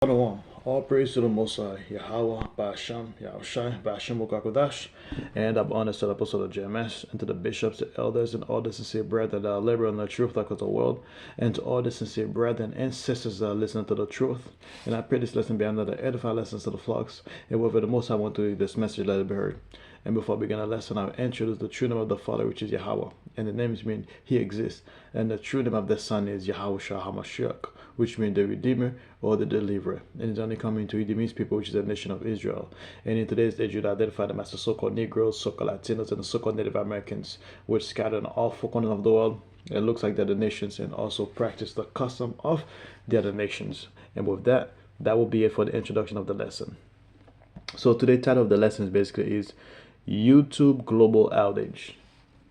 Shalom. All praise to the Most High, Yahweh, Ba'asham, Yahushai, Ba'asham Okakodash, and I'm honored to the Apostle of JMS, and to the bishops, the elders, and all the sincere brethren that are laboring the truth like the world, and to all the sincere brethren and sisters that are listening to the truth. And I pray this lesson be under the edifying lessons to the flocks, and wherever the Most High want to read this message, let it be heard. And before I begin the lesson, I'll introduce the true name of the Father, which is Yahweh, and the names mean He exists, and the true name of the Son is Yahushua HaMashiach, which means the Redeemer or the Deliverer, and it's only coming to redeem His people, which is the nation of Israel. And in today's age, you identify them as the so-called Negroes, so-called Latinos, and the so-called Native Americans, which scattered in all four corners of the world. It looks like they're the nations, and also practice the custom of the other nations. And with that, that will be it for the introduction of the lesson. So today's title of the lesson basically is YouTube global outage.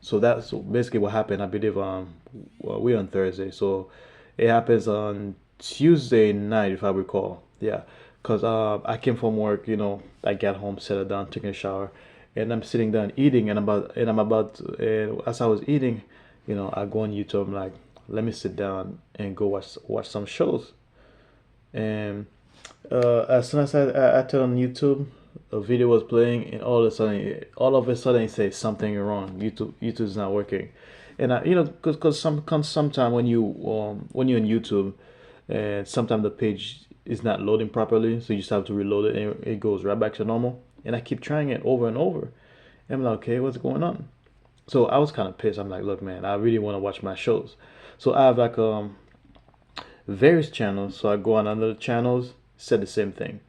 So that's basically what happened. I believe we're on Thursday, so it happens on Tuesday night, if I recall. Yeah, because I came from work. I got home, settled down, taking a shower, and I'm sitting down eating, and I'm about to, as I was eating, I go on YouTube. I'm like, let me sit down and go watch some shows. And as soon as I turn on YouTube, a video was playing, and all of a sudden it says something wrong. YouTube is not working, and because sometime when you're on YouTube, and sometimes the page is not loading properly, so you just have to reload it, and it goes right back to normal. And I keep trying it over and over. And I'm like, okay, what's going on? So I was kind of pissed. I'm like, look, man, I really want to watch my shows. So I have like various channels. So I go on other channels, said the same thing.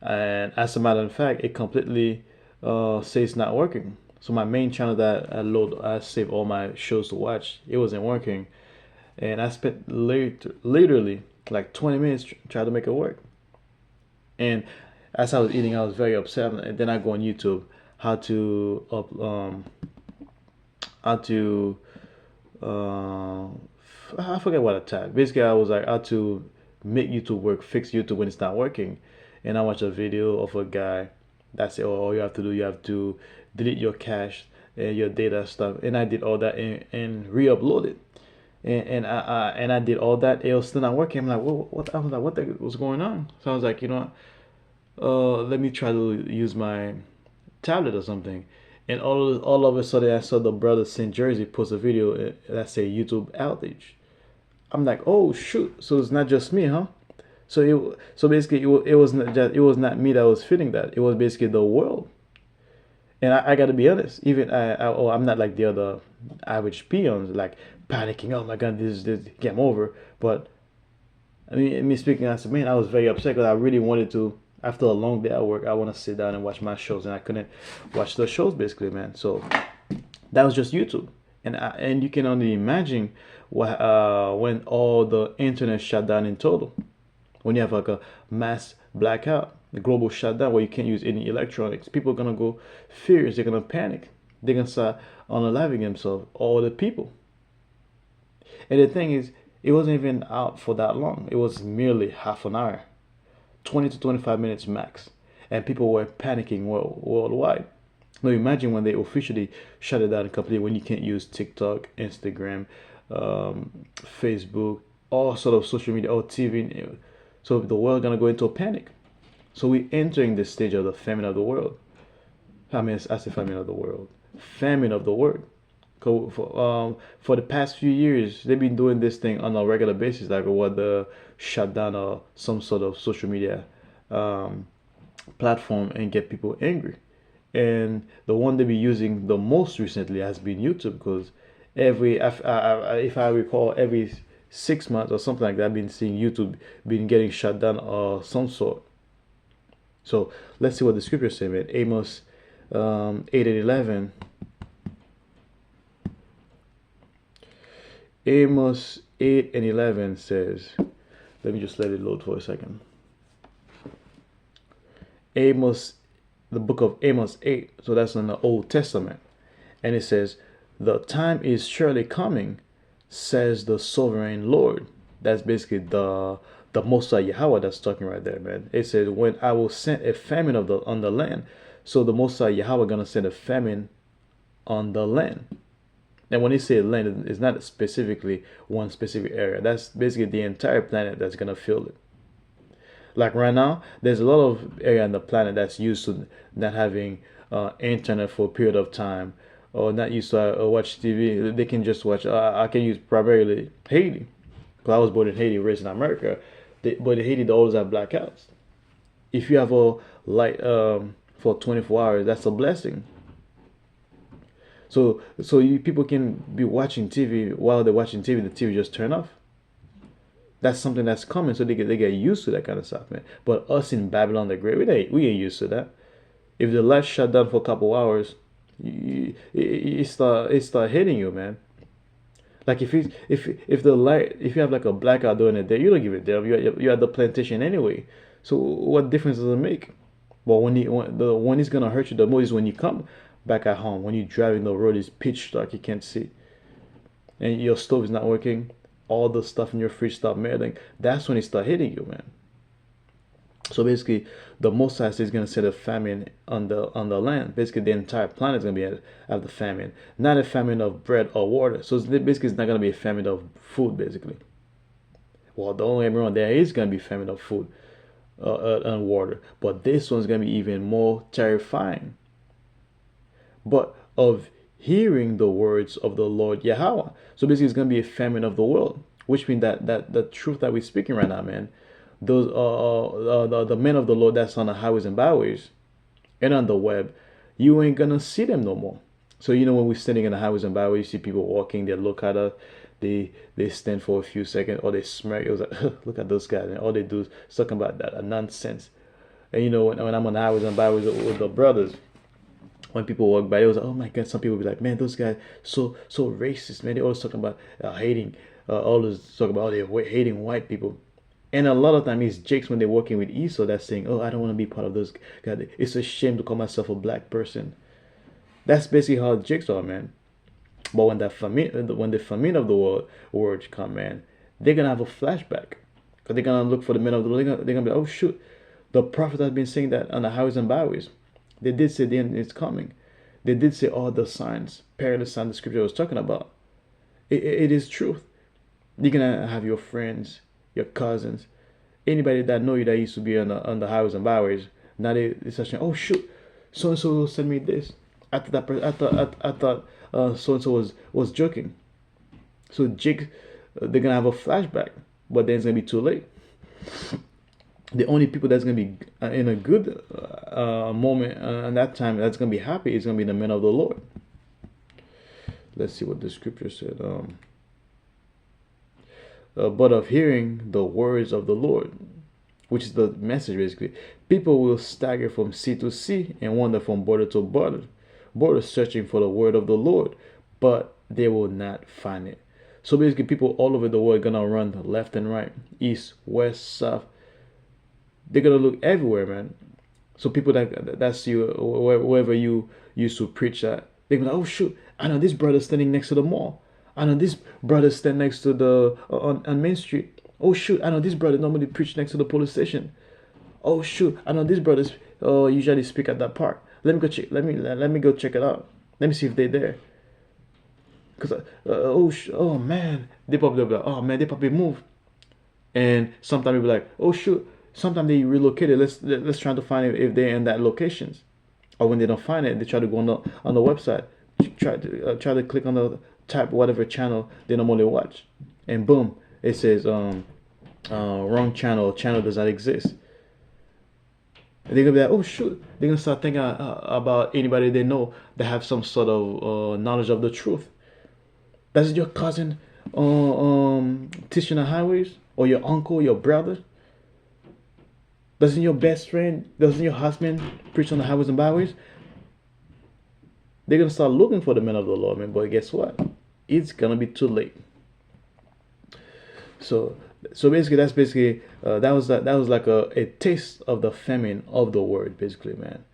And as a matter of fact, it completely says not working. So my main channel that I save all my shows to watch, it wasn't working. And I spent literally like 20 minutes trying to make it work. And as I was eating, I was very upset. And then I go on YouTube, how to how to I forget what I typed. Basically, I was like, how to make YouTube work, fix YouTube when it's not working. And I watched a video of a guy that said, oh, all you have to do, you have to delete your cache and your data stuff. And I did all that and re-upload it. And I did all that. It was still not working. I'm like, what? I was like, what the was going on? So I was like, let me try to use my tablet or something. And all of a sudden, I saw the brother St. Jersey post a video that said YouTube outage. I'm like, oh shoot! So it's not just me, huh? So basically, it was not me that was feeling that. It was basically the world. And I got to be honest. Even I'm not like the other average peons, like panicking. Oh my god, this game over. But I mean, me speaking as a man, I was very upset because I really wanted to. After a long day at work, I want to sit down and watch my shows, and I couldn't watch the shows basically, man. So that was just YouTube, and you can only imagine what when all the internet shut down in total, when you have like a mass blackout, the global shutdown where you can't use any electronics, people are gonna go furious. They're gonna panic. They're gonna start unaliving themselves, all the people. And the thing is, it wasn't even out for that long. It was merely half an hour, 20 to 25 minutes max, and people were panicking worldwide. Now imagine when they officially shut it down completely, when you can't use TikTok, Instagram, Facebook, all sort of social media, or TV. So the world gonna go into a panic. So we're entering this stage of the famine of the world. I mean, I say famine of the world, famine of the world. For the past few years, they've been doing this thing on a regular basis, like what the shutdown or some sort of social media um, platform, and get people angry. And the one they be using the most recently has been YouTube, because if I recall, every 6 months or something like that, I've been seeing YouTube been getting shut down or some sort. So let's see what the scripture say, man. Amos 8 and 11. Amos 8 and 11 says, let me just let it load for a second. Amos, the book of Amos 8, so that's in the Old Testament. And it says, the time is surely coming, says the sovereign Lord. That's basically the Most High Yahweh that's talking right there, man. It says, when I will send a famine on the land. So the Most High Yahweh gonna send a famine on the land. And when you say land, it's not specifically one specific area. That's basically the entire planet that's gonna feel it. Like right now, there's a lot of area on the planet that's used to not having internet for a period of time, or not used to watch TV. They can just watch. I can use primarily Haiti, because I was born in Haiti, raised in America. But in Haiti, they always have blackouts. If you have a light for 24 hours, that's a blessing. So people can be watching TV while they're watching TV. The TV just turn off. That's something that's coming, so they get used to that kind of stuff, man. But us in Babylon the Great, we ain't used to that. If the light shut down for a couple hours, it start hitting you, man. Like if the light, if you have like a blackout during the day, you don't give a damn. You're at the plantation anyway. So what difference does it make? But when it's gonna hurt you the most is when you come back at home. When you're driving, the road is pitch dark, you can't see, and your stove is not working. All the stuff in your fridge start melting. That's when it start hitting you, man. So basically, the Most High is going to set a famine on the land. Basically, the entire planet is going to be at the famine, not a famine of bread or water. So basically, it's not going to be a famine of food. Basically, well, the only everyone there is going to be famine of food and water, but this one's going to be even more terrifying. But of hearing the words of the Lord Yahweh. So basically, it's going to be a famine of the world, which means that the truth that we're speaking right now, man, those the men of the Lord that's on the highways and byways and on the web, you ain't gonna see them no more. So when we're standing in the highways and byways, you see people walking, they look at us, they stand for a few seconds, or they smirk. It was like, look at those guys, and all they do is talking about that nonsense. And when I'm on the highways and byways with the brothers, when people walk by, it was like, oh my God, some people be like, man, those guys so racist, man. They always talking about hating, always talking about they're hating white people. And a lot of time it's Jakes when they're working with Esau that's saying, oh, I don't want to be part of those guys. It's a shame to call myself a black person. That's basically how Jakes are, man. But when the famine of the world come, man, they're gonna have a flashback, because they're gonna look for the men of the Lord. They're gonna be, oh shoot, the prophet has been saying that on the highways and byways. They did say the end is coming. They did say all the signs, perilous signs the scripture was talking about. It is truth. You're gonna have your friends, your cousins, anybody that know you that used to be on the highways and byways. Now they're saying, oh shoot, so and so sent me this. I thought so and so was joking. So Jake, they're gonna have a flashback, but then it's gonna be too late. The only people that's gonna be in a good moment and that time that's gonna be happy is gonna be the men of the Lord. Let's see what the scripture said. But of hearing the words of the Lord, which is the message basically, people will stagger from sea to sea and wander from border to border, searching for the word of the Lord, but they will not find it. So basically, people all over the world are gonna run left and right, east, west, south. They're gonna look everywhere, man. So people that's you, wherever you used to preach at, they're gonna, oh shoot, I know this brother standing next to the mall. I know this brother stand next to the on Main Street. Oh shoot, I know this brother normally preach next to the police station. Oh shoot, I know this brothers usually speak at that park. Let me go check. Let me go check it out. Let me see if they're there. Cause oh man, they probably be like, oh man, they probably moved. And sometimes they be like, oh shoot. Sometimes they relocated. Let's try to find if they're in that locations. Or when they don't find it, they try to go on the website. Try to click on the type whatever channel they normally watch, and boom, it says wrong channel does not exist. And they're gonna be like, oh shoot, they're gonna start thinking about anybody they know that have some sort of knowledge of the truth. That's your cousin teaching the highways, or your uncle, your brother. Doesn't your best friend, doesn't your husband preach on the highways and byways? They're gonna start looking for the men of the Lord, man. But guess what? It's gonna be too late. So basically, that was like a taste of the famine of the word, basically, man.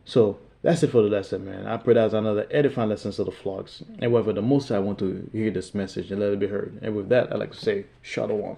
So that's it for the lesson, man. I pray that was another edifying lesson to the flocks. And whether the most I want to hear this message and let it be heard. And with that, I'd like to say, Shalom.